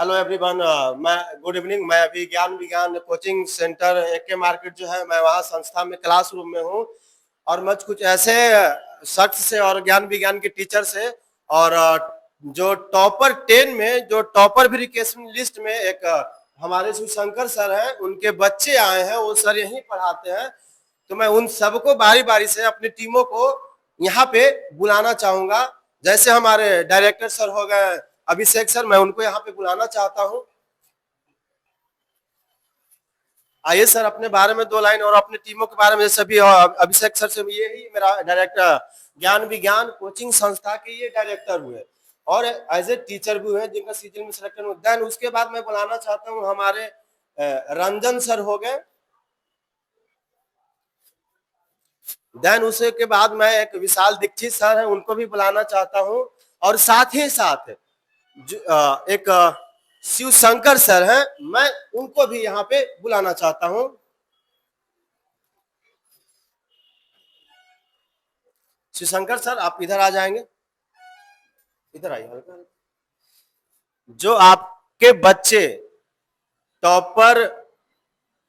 Hello everyone. मैं good evening. मैं अभी ज्ञान विज्ञान कोचिंग सेंटर एके मार्केट जो है, मैं वहाँ संस्था में क्लास रूम में हूँ। और मैं कुछ ऐसे शख्स से और ज्ञान विज्ञान के टीचर से और जो टॉपर 10 में जो टॉपर वेरिफिकेशन लिस्ट में एक हमारे शिवशंकर सर हैं, उनके बच्चे आए हैं। वो सर यहीं पढ़ाते हैं। तो मैं उन सबको बारी बारी से अपनी टीमों को यहाँ पे बुलाना चाहूंगा। जैसे हमारे डायरेक्टर सर हो गए अभिषेक सर, मैं उनको यहाँ पे बुलाना चाहता हूँ। आइए सर, अपने बारे में 2 लाइन और अपने टीमों के बारे में। सभी अभिषेक सर से, ये ही मेरा डायरेक्टर ज्ञान विज्ञान कोचिंग संस्था के ये डायरेक्टर हुए और एज ए टीचर भी हुए जिनका सीजन में सिलेक्शन हुआ। देन उसके बाद मैं बुलाना चाहता हूँ हमारे रंजन सर हो गए। देन उसके बाद मैं एक विशाल दीक्षित सर है, उनको भी बुलाना चाहता हूँ। और साथ ही साथ एक शिव शंकर सर हैं, मैं उनको भी यहाँ पे बुलाना चाहता हूँ। शिव शंकर सर, आप इधर आ जाएंगे, इधर आइए। जो आपके बच्चे टॉपर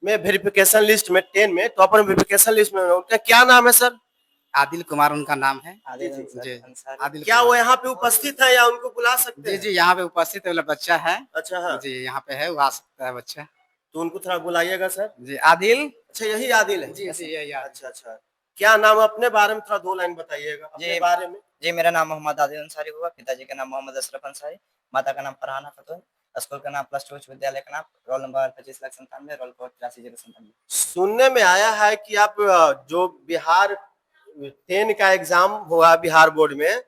में वेरिफिकेशन लिस्ट में 10 में टॉपर वेरिफिकेशन लिस्ट में, उनका क्या नाम है सर? आदिल कुमार उनका नाम है। जी। आदिल क्या वो कुमार। यहाँ पे उपस्थित है या उनको बुला सकते जी हैं? जी, यहाँ पे उपस्थित वाला बच्चा है। अच्छा, हाँ। जी, यहाँ पे है, वो आ सकता है बच्चा। तो उनको थोड़ा बुलाइएगा सर। जी, आदिल। अच्छा, यही आदिल है? जी जी, यही आदिल। अच्छा अच्छा। क्या नाम है? अपने बारे में थोड़ा 2 लाइन बताइएगा अपने बारे में। जी, मेरा नाम मोहम्मद आदिल अंसारी हुआ। पिताजी का नाम मोहम्मद अशरफ अंसारी, माता का नाम फरहाना खातून, स्कूल का नाम प्लस 2 उच्च विद्यालय का नाम, रोल नंबर 25,97,, रोल कोड 83,097। सुनने में आया है कि आप जो बिहार 10 का एग्जाम हुआ बिहार बोर्ड में,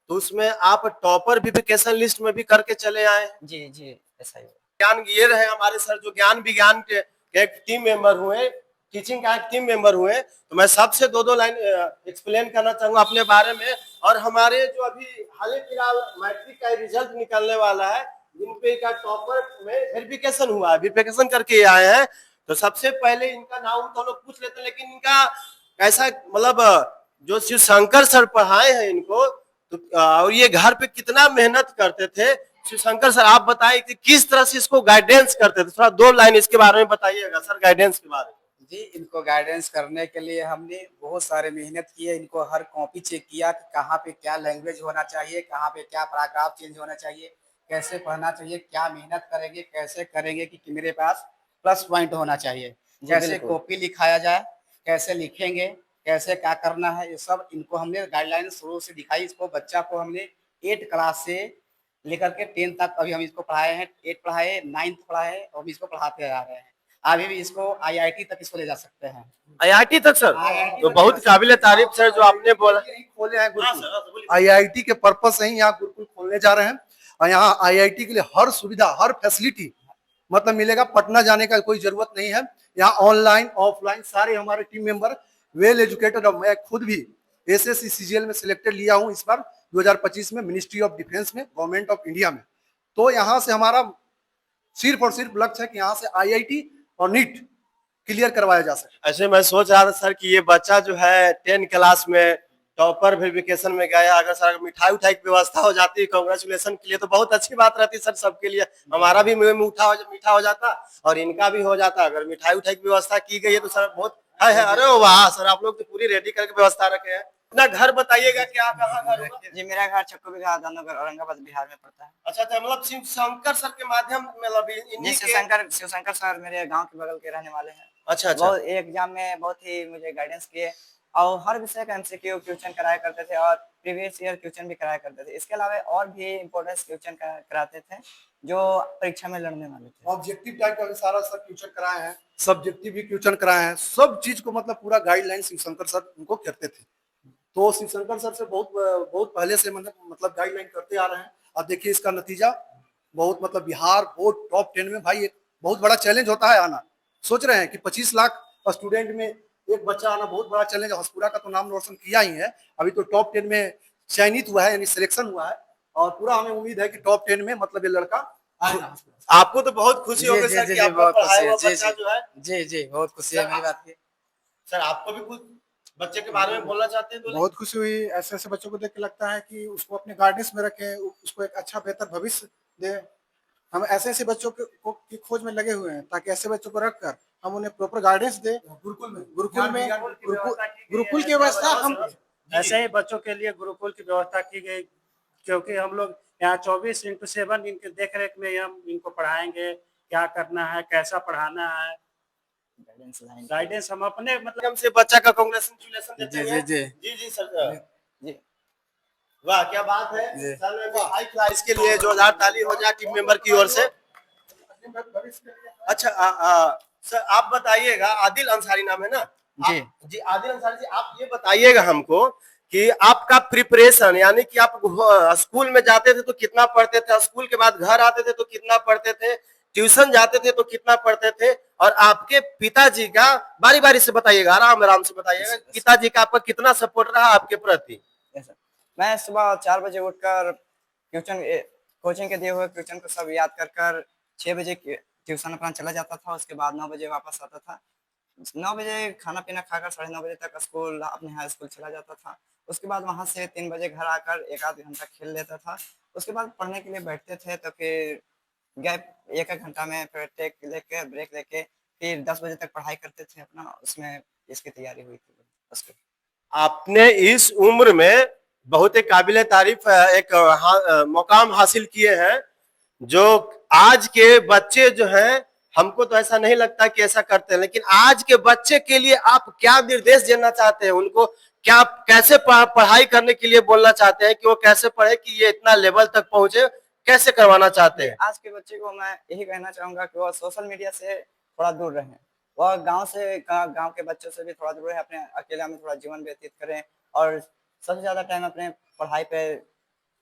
तो उसमें आप टॉपर वेरिफिकेशन लिस्ट में भी करके चले आए। जी जी, ऐसा ही। ज्ञान ये रहे हमारे सर, जो ज्ञान विज्ञान के एक टीम मेंबर हुए, टीचिंग का एक टीम मेंबर हुए। तो मैं सबसे 2-2 लाइन एक्सप्लेन करना चाहूंगा अपने बारे में। और हमारे जो अभी हाल फिलहाल मैट्रिक का रिजल्ट निकलने वाला है, जिनपे का टॉपर में वेरिफिकेशन हुआ है, वेरिफिकेशन करके आए हैं। तो सबसे पहले इनका नाम तो लोग पूछ लेते हैं, लेकिन इनका ऐसा मतलब जो शिव शंकर सर पढ़ाए हैं इनको, तो और ये घर पे कितना मेहनत करते थे। शिव शंकर सर, आप बताइए कि किस तरह से इसको गाइडेंस करते थे। थोड़ा 2 लाइन इसके बारे में बताइएगा सर, गाइडेंस के बारे में। जी, इनको गाइडेंस करने के लिए हमने बहुत सारे मेहनत की है। इनको हर कॉपी चेक किया कि कहाँ पे क्या लैंग्वेज होना चाहिए, कहाँ पे क्या पैराग्राफ चेंज होना चाहिए, कैसे पढ़ना चाहिए, क्या मेहनत करेंगे, कैसे करेंगे कि मेरे पास प्लस पॉइंट होना चाहिए, कैसे कॉपी लिखाया जाए, कैसे लिखेंगे, कैसे क्या करना है, ये सब इनको हमने गाइडलाइन शुरू से दिखाई। इसको बच्चा को हमने 8 क्लास से लेकर के 10 तक अभी हम इसको पढ़ाए हैं। 8 पढ़ाए, 9th पढ़ाए और अभी इसको पढ़ाते आ रहे हैं। अभी भी इसको आईआईटी तक इसको ले जा सकते हैं। आईआईटी तक सर? तो बहुत काबिल तारीफ सर जो आपने बोला। खोले हैं गुरुकुल, आईआईटी के पर्पज से ही यहाँ गुरुकुल खोलने जा रहे हैं। और यहाँ आईआईटी के लिए हर सुविधा, हर फैसिलिटी मतलब मिलेगा। पटना जाने का कोई जरूरत नहीं है। यहाँ ऑनलाइन ऑफलाइन सारे हमारे टीम मेंबर वेल एजुकेटेड। और मैं खुद भी एसएससी सीजीएल में सिलेक्टेड लिया हूँ इस बार 2025 में, मिनिस्ट्री ऑफ डिफेंस में, गवर्नमेंट ऑफ इंडिया में। तो यहाँ से हमारा सिर्फ और सिर्फ लक्ष्य है कि यहाँ से आईआईटी और नीट क्लियर करवाया जा सके। ऐसे मैं सोच रहा था सर कि ये बच्चा जो है 10 क्लास में टॉपर वेरिफिकेशन में गया, अगर सर मिठाई उठाई की व्यवस्था हो जाती कांग्रेचुलेशन के लिए तो बहुत अच्छी बात रहती सर सबके लिए। हमारा भी मुंह मीठा हो जाता और इनका भी हो जाता। अगर मिठाई उठाई की व्यवस्था की गई है तो सर बहुत है। अरे वाह सर, आप लोग तो पूरी रेडी करके व्यवस्था रखे हैं। अपना घर बताइएगा, क्या कहाँ घर होगा? जी, मेरा घर छक्को बिघा दानोगर औरंगाबाद बिहार में पड़ता है। अच्छा अच्छा, मतलब शिव शंकर सर के माध्यम मतलब जी, शिव शंकर सर मेरे गांव के बगल के रहने वाले हैं। अच्छा अच्छा। बहुत एग्जाम में बहुत ही मुझे गाइडेंस किए और हर विषय का एमसीक्यू क्वेश्चन कराया करते थे और प्रीवियस ईयर क्वेश्चन भी कराया करते थे। इसके अलावा और भी इम्पोर्टेंट क्वेश्चन कराते थे जो परीक्षा में लड़ने वाले थे। ऑब्जेक्टिव टाइप का सारा सब क्वेश्चन कराए हैं, सब्जेक्टिव भी क्वेश्चन कराए हैं, सब चीज को मतलब पूरा गाइडलाइन शिवशंकर सर उनको करते थे। तो शिवशंकर सर से बहुत बहुत पहले से मतलब गाइडलाइन करते आ रहे हैं। और देखिए इसका नतीजा बहुत मतलब बिहार बोर्ड टॉप 10 में, भाई एक बहुत बड़ा चैलेंज होता है आना। सोच रहे हैं कि 25 लाख स्टूडेंट में एक बच्चा आना बहुत बड़ा चैलेंज है। हंसपुरा का तो नाम रोशन किया ही है, अभी तो टॉप 10 में चयनित हुआ है, यानी सिलेक्शन हुआ है। और पूरा हमें उम्मीद है कि टॉप 10 में मतलब ये लड़का आएगा। आपको तो बहुत खुशी होगी सर कि आपका पढ़ाया हुआ बच्चा जो है। जी जी, बहुत खुशी है मेरी बात की। सर आपको भी कुछ बच्चे के बारे में बोलना चाहते हैं? बहुत खुशी हुई। ऐसे ऐसे बच्चों को देख के लगता है कि उसको अपने गाइडेंस में रखें, उसको एक अच्छा बेहतर भविष्य दे। हम ऐसे ऐसे बच्चों की खोज में लगे हुए हैं ताकि ऐसे बच्चों को रखकर हम उन्हें प्रॉपर गाइडेंस दें। गुरुकुल की व्यवस्था हम ऐसे ही बच्चों के लिए गुरुकुल की व्यवस्था की गई, क्योंकि हम लोग यहाँ 24/7 इनके देख रेख में हम इनको पढ़ाएंगे, क्या करना है, कैसा पढ़ाना है, गाइडेंस हम अपने मतलब हम से बच्चा का कांग्रेचुलेशन देते जी, हैं। जी, जी। जी जी सर जी वाह क्या बात है जी। सर ने हाई क्लास इसके लिए जोरदार ताली हो जाए टीम मेंबर की ओर से। अच्छा सर आप बताइएगा, आदिल अंसारी नाम है ना? जी। जी आदिल अंसारी जी, आप ये बताइएगा हमको कि आपका प्रिपरेशन, यानी कि आप स्कूल में जाते थे तो कितना पढ़ते थे, स्कूल के बाद घर आते थे तो कितना पढ़ते थे, ट्यूशन जाते थे तो कितना पढ़ते थे, और आपके पिताजी का बारी बारी से बताइएगा, आराम आराम से बताइएगा, पिताजी का आपका कितना सपोर्ट रहा आपके प्रति? मैं सुबह 4 बजे उठकर ट्यूशन कोचिंग के दिए हुए ट्यूशन को सब याद कर कर 6 बजे ट्यूशन अपना चला जाता था। उसके बाद 9 बजे वापस आता था। 9 बजे खाना पीना खाकर 9:30 बजे तक स्कूल अपने हाई स्कूल चला जाता था। उसके बाद वहां से 3 बजे घर आकर 1 आध घंटा खेल लेता था। उसके बाद पढ़ने के लिए बैठते थे तो फिर गैप 1 घंटा में फिर टेक लेके ब्रेक लेके फिर 10 बजे तक पढ़ाई करते थे अपना। उसमें इसकी तैयारी हुई थी उसके। आपने इस उम्र में बहुत एक काबिल तारीफ एक मुकाम हासिल किए हैं, जो आज के बच्चे जो हैं, हमको तो ऐसा नहीं लगता कि ऐसा करते हैं, लेकिन आज के बच्चे के लिए आप क्या निर्देश देना चाहते हैं? उनको क्या कैसे पढ़ाई करने के लिए बोलना चाहते हैं कि वो कैसे पढ़े कि ये इतना लेवल तक पहुंचे, कैसे करवाना चाहते हैं? आज के बच्चे को मैं यही कहना चाहूंगा कि वो सोशल मीडिया से थोड़ा दूर रहें। वह गांव के बच्चों से भी थोड़ा दूर रहे, अपने अकेला में थोड़ा जीवन व्यतीत करें और सबसे ज्यादा टाइम अपने पढ़ाई पे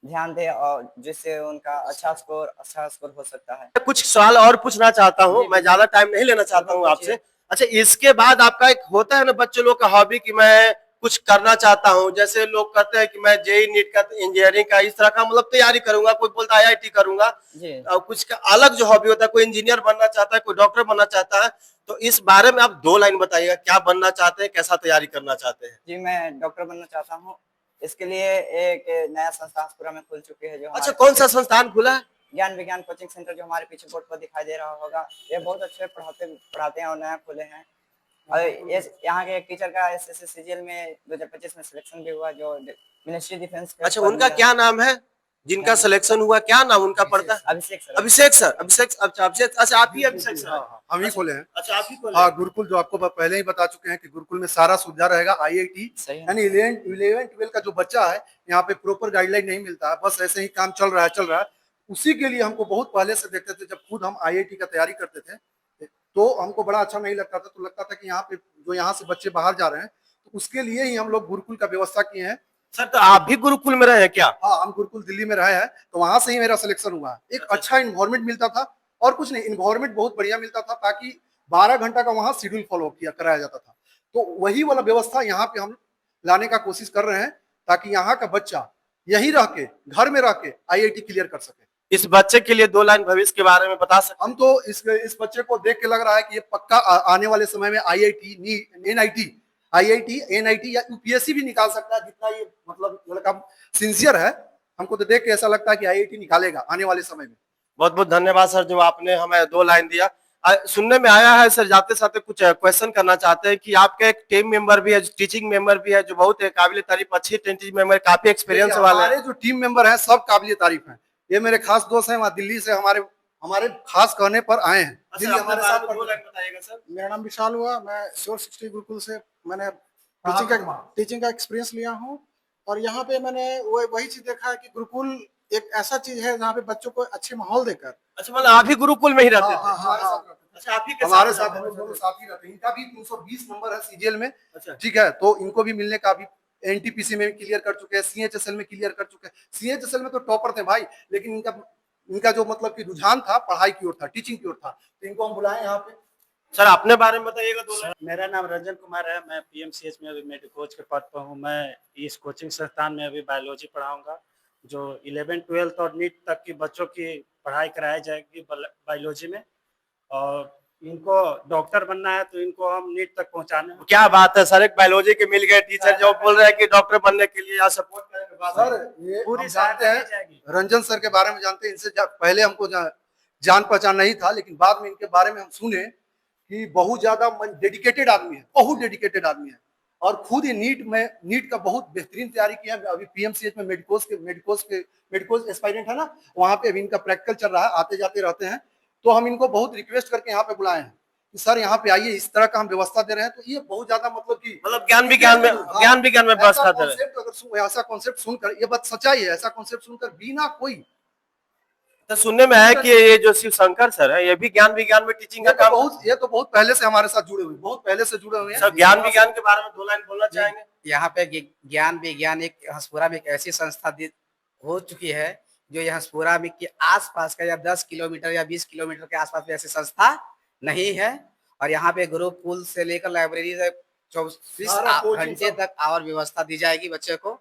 ध्यान दें, और जिससे उनका अच्छा स्कोर हो सकता है। कुछ सवाल और पूछना चाहता हूँ, मैं ज्यादा टाइम नहीं लेना चाहता हूँ आपसे। अच्छा, इसके बाद आपका एक होता है ना बच्चे लोग का हॉबी कि मैं कुछ करना चाहता हूँ, जैसे लोग कहते हैं कि मैं जेई नीट का, इंजीनियरिंग का, इस तरह का मतलब तैयारी करूंगा, कोई बोलता है IIT करूंगा, और कुछ का अलग जो हॉबी होता है, कोई इंजीनियर बनना चाहता है, कोई डॉक्टर बनना चाहता है, तो इस बारे में आप 2 लाइन बताइएगा, क्या बनना चाहते हैं, कैसा तैयारी करना चाहते हैं? जी मैं डॉक्टर बनना चाहता हूँ। इसके लिए एक नया संस्थान पूरा में खुल चुकी है जो अच्छा, कौन सा संस्थान खुला है? ज्ञान विज्ञान कोचिंग सेंटर, जो हमारे पीछे बोर्ड पर दिखाई दे रहा होगा। ये बहुत अच्छे पढ़ाते हैं और नया खुले हैं। और यहाँ के टीचर का SSC CGL में 2025 में सिलेक्शन भी हुआ, जो मिनिस्ट्री डिफेंस। अच्छा, उनका क्या नाम है जिनका सिलेक्शन हुआ, क्या नाम उनका पड़ता है? अभिषेक सर। अभिषेक सर, अभिषेक। अच्छा अभिषेक, अच्छा आप ही अभिषेक सर? हम ही खोले हैं। अच्छा आप ही खोले? हाँ, गुरुकुल जो आपको पहले ही बता चुके हैं कि गुरुकुल में सारा सुविधा रहेगा। IIT यानी 11-12 का जो बच्चा है, यहाँ पे प्रॉपर गाइडलाइन नहीं मिलता है, बस ऐसे ही काम चल रहा है। उसी के लिए हमको बहुत पहले से देखते थे, जब खुद हम IIT का तैयारी करते थे तो हमको बड़ा अच्छा नहीं लगता था, तो लगता था कि यहाँ पे जो यहाँ से बच्चे बाहर जा रहे हैं, तो उसके लिए ही हम लोग गुरुकुल का व्यवस्था किए हैं। सर, तो आप भी गुरुकुल में रहे हैं क्या? हाँ, हम गुरुकुल दिल्ली में रहे हैं, तो वहां से ही मेरा सिलेक्शन हुआ। एक अच्छा इन्वायरमेंट मिलता था, और कुछ नहीं, इन्वायरमेंट बहुत बढ़िया मिलता था, ताकि 12 घंटा का वहां शेड्यूल फॉलो कराया जाता था। तो वही वाला व्यवस्था यहाँ पे हम लाने का कोशिश कर रहे हैं, ताकि यहाँ का बच्चा यही रह के, घर में रह के IIT क्लियर कर सके। इस बच्चे के लिए 2 लाइन भविष्य के बारे में बता सकते? हम तो इस बच्चे को देख के लग रहा है कि ये पक्का आने वाले समय में IIT NIT या UPSC भी निकाल सकता है, जितना ये मतलब लड़का सिंसियर है। हमको तो देख के ऐसा लगता है कि IIT निकालेगा आने वाले समय में। बहुत बहुत धन्यवाद सर, जो आपने हमें 2 लाइन दिया। सुनने में आया है सर, जाते साथ कुछ क्वेश्चन करना चाहते हैं कि आपके एक टीम मेंबर भी है, टीचिंग मेंबर भी है, जो बहुत काबिल तारीफ, अच्छी टीचिंग मेंबर, काफी एक्सपीरियंस वाले। हमारे जो टीम मेंबर हैं सब काबिल तारीफ हैं। ये मेरे खास दोस्त हैं, वहाँ दिल्ली से हमारे खास कहने पर आए हैं। दिल्ली हमारे साथ। 2 लाइन बताइएगा सर। मेरा नाम विशाल हुआ, मैं श्योर 60 गुरुकुल से मैंने टीचिंग का एक्सपीरियंस लिया हूँ। और यहाँ पे मैंने वही चीज देखा है कि गुरुकुल एक ऐसा चीज है जहाँ पे बच्चों को अच्छे माहौल देकर। अच्छा, मतलब आप ही गुरुकुल में ही रहते थे? अच्छा, आप ही हमारे साथ हम लोग दोनों साथ ही रहते हैं। इनका भी 320 नंबर है CGL में। अच्छा, ठीक है, तो इनको भी मिलने का भी NTPC में क्लियर कर चुके हैं, CHSL में क्लियर कर चुके हैं। CHSL में तो टॉपर थे भाई, लेकिन इनका जो मतलब कि रुझान था पढ़ाई की ओर था, टीचिंग की ओर था, तो इनको हम बुलाए यहाँ पे। सर, अपने बारे में बताइएगा 2 लाइन। मेरा नाम रंजन कुमार है, मैं PMCH में अभी मेडिकल कोच के पद पर हूँ। मैं इस कोचिंग संस्थान में अभी बायोलॉजी पढ़ाऊंगा, जो 11th 12th और नीट तक की बच्चों की पढ़ाई कराई जाएगी बायोलॉजी में। और इनको डॉक्टर बनना है तो इनको हम नीट तक पहुंचाने। क्या बात है सर, एक बायोलॉजी के मिल गए टीचर जो बोल रहे हैं कि डॉक्टर बनने के लिए सपोर्ट करेंगे। सर, ये पूरी हम जानते सहायता हैं, रंजन सर के बारे में जानते हैं। इनसे पहले हमको जान पहचान नहीं था, लेकिन बाद में इनके बारे में हम सुने कि बहुत ज्यादा डेडिकेटेड आदमी है, बहुत डेडिकेटेड आदमी है, और खुद ही नीट का बहुत बेहतरीन तैयारी किया। अभी पीएमसीएच में मेडिकोस एस्पायरेंट है ना, वहां पे अभी इनका प्रैक्टिकल चल रहा है, आते जाते रहते हैं। तो हम इनको बहुत रिक्वेस्ट करके यहाँ पे बुलाए हैं कि सर यहाँ पे आइए, इस तरह का हम व्यवस्था दे रहे हैं। तो ये बहुत ज्यादा मतलब कि ज्ञान विज्ञान में व्यवस्था दे रहे हैं। अगर ऐसा कॉन्सेप्ट सुनकर, ये बात सच्चाई है, ऐसा कॉन्सेप्ट सुनकर बिना कोई, तो सुनने में है कि ये जो शिव शंकर सर है, ये भी ज्ञान विज्ञान में टीचिंग का काम, ये तो बहुत पहले से हमारे साथ जुड़े हुए, बहुत पहले से जुड़े हुए हैं। सर ज्ञान विज्ञान के बारे में 2 लाइन बोलना चाहेंगे? यहाँ पे ज्ञान विज्ञान एक हंसपुरा में एक ऐसी संस्था हो चुकी है जो यहाँ हंसपुरा में के आसपास का या 10 किलोमीटर या 20 किलोमीटर के आसपास में ऐसी संस्था नहीं है। और यहाँ पे गुरुकुल से लेकर लाइब्रेरी तक 24 घंटे तक और व्यवस्था दी जाएगी बच्चे को,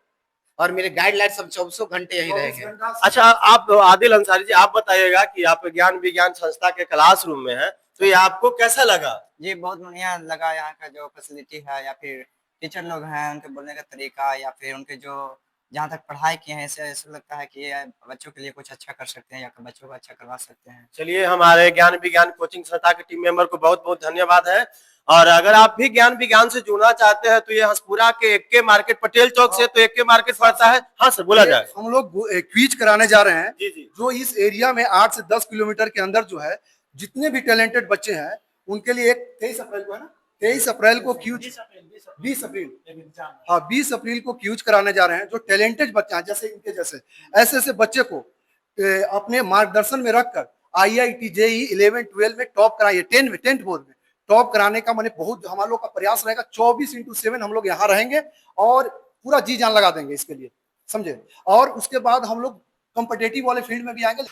और मेरे गाइडलाइन सब 24 घंटे यही रहेंगे। अच्छा, आप आदिल अंसारी जी, आप बताइएगा कि आप ज्ञान विज्ञान संस्था के क्लासरूम में हैं, तो ये आपको कैसा लगा? जी बहुत बढ़िया लगा। यहाँ का जो फैसिलिटी है या फिर टीचर लोग हैं, उनके बोलने का तरीका, या फिर उनके जो जहाँ तक पढ़ाई किए हैं, ऐसा लगता है कि ये बच्चों के लिए कुछ अच्छा कर सकते हैं या बच्चों को अच्छा करवा सकते हैं। चलिए, हमारे ज्ञान विज्ञान कोचिंग संस्था के टीम मेंबर को बहुत बहुत धन्यवाद है। और अगर आप भी ज्ञान विज्ञान से जुड़ना चाहते हैं तो ये हंसपुरा के एक्के मार्केट, पटेल चौक से तो एक्के मार्केट पड़ता है। हाँ सर, बोला जाए। हम लोग क्विज कराने जा रहे हैं। जी जी। जो इस एरिया में 8 से 10 किलोमीटर के अंदर जो है, जितने भी टैलेंटेड बच्चे हैं, उनके लिए एक 23 अप्रैल को है ना, 23 अप्रैल को क्यूज, 20 अप्रैल को क्यूज कराने जा रहे हैं। जो टैलेंटेड बच्चे हैं, जैसे इनके जैसे ऐसे बच्चे को अपने मार्गदर्शन में रखकर IIT JEE 11 12 में टॉप कराइए, 10th बोर्ड में टॉप कराने का मैंने बहुत हमारे लोग का प्रयास रहेगा। 24/7 हम लोग यहाँ रहेंगे और पूरा जी जान लगा देंगे इसके लिए, समझे। और उसके बाद हम लोग कॉम्पिटिटिव वाले फील्ड में भी आएंगे।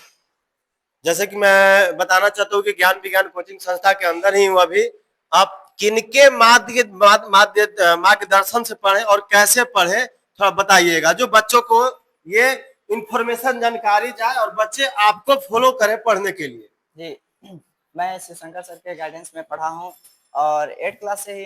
जैसे कि मैं बताना चाहता हूँ कि ज्ञान विज्ञान कोचिंग संस्था के अंदर ही हूँ अभी। आप किनके मार्गदर्शन से पढ़े और कैसे पढ़े, थोड़ा बताइएगा, जो बच्चों को ये इंफॉर्मेशन जानकारी जाए और बच्चे आपको फॉलो करें पढ़ने के लिए। जी, मैं शिव शंकर सर के गाइडेंस में पढ़ा हूँ और 8 क्लास से ही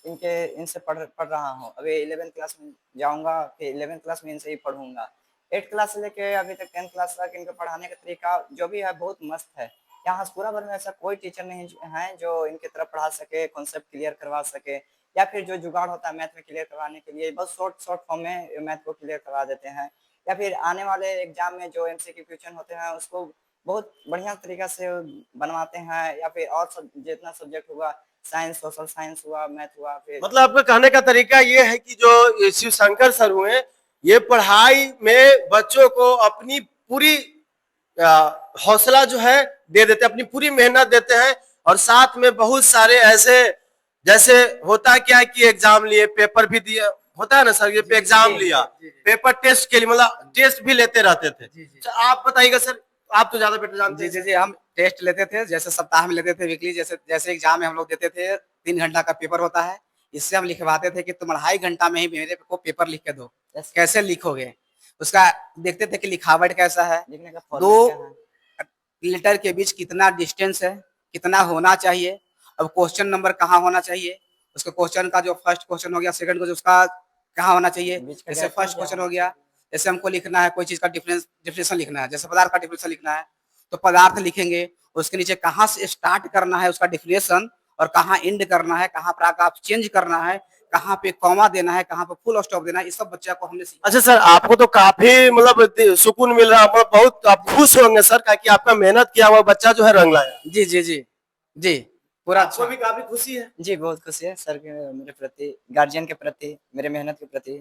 इनसे पढ़ रहा हूँ। अभी 11th क्लास में जाऊंगा, फिर 11th क्लास में इनसे ही पढ़ूंगा। 8 क्लास से लेके अभी तक 10th क्लास तक इनके पढ़ाने का तरीका जो भी है बहुत मस्त है। यहाँ हंसपुरा भर में ऐसा कोई टीचर नहीं है जो इनके तरफ पढ़ा सके, कॉन्सेप्ट क्लियर करवा सके, या फिर जो जुगाड़ होता है मैथ में क्लियर करवाने के लिए, बस शॉर्ट फॉर्म में मैथ को क्लियर करवा देते हैं। या फिर आने वाले एग्जाम में जो MCQ क्वेश्चन होते हैं उसको बहुत बढ़िया तरीका से बनवाते हैं। या फिर और जितना सब्जेक्ट हुआ, साइंस, सोशल साइंस हुआ, मैथ हुआ, फिर मतलब आपका कहने का तरीका ये है कि जो शिव शंकर सर हुए, ये पढ़ाई में बच्चों को अपनी पूरी हौसला जो है दे देते, अपनी पूरी मेहनत देते हैं। और साथ में बहुत सारे ऐसे, जैसे होता है क्या है कि एग्जाम लिए, पेपर भी दिए, होता है ना सर, ये एग्जाम लिया, पेपर टेस्ट के लिए मतलब टेस्ट भी लेते रहते थे। आप बताइएगा सर, आप तो ज्यादा बेटर जानते हैं। जी, हम टेस्ट लेते थे, जैसे सप्ताह में लेते थे, वीकली, जैसे एग्जाम में हम लोग देते थे। 3 घंटा का पेपर होता है, इससे हम लिखवाते थे कि तुम 2.5 घंटा में ही मेरे को पेपर लिख के दो। कैसे लिखोगे, उसका देखते थे कि लिखावट कैसा है, लिखने का 2 लेटर के बीच कितना डिस्टेंस है, कितना होना चाहिए, अब क्वेश्चन नंबर कहाँ होना चाहिए, उसका क्वेश्चन का जो फर्स्ट क्वेश्चन हो गया, सेकंड को जो उसका कहाँ होना चाहिए। जैसे फर्स्ट क्वेश्चन हो गया, जैसे हमको लिखना है कोई चीज का डिफिनेशन लिखना है, जैसे पदार्थ का डिफिनेशन लिखना है, तो पदार्थ लिखेंगे, उसके नीचे कहाँ से स्टार्ट करना है उसका डिफिनेशन, और कहाँ एंड करना है, कहाँ पैराग्राफ चेंज करना है, कहाँ पे कॉमा देना है, कहाँ पे फुल स्टॉप देना है, ये सब बच्चा को हमने सीखा। अच्छा सर, आपको तो काफी मतलब सुकून मिल रहा है, बहुत आप खुश होंगे सर, कि आपका मेहनत किया हुआ बच्चा जो है रंग लाया। जी, पूरा आपको भी काफी खुशी है? जी बहुत खुशी है सर के, मेरे प्रति, गार्जियन के प्रति, मेरे मेहनत के प्रति।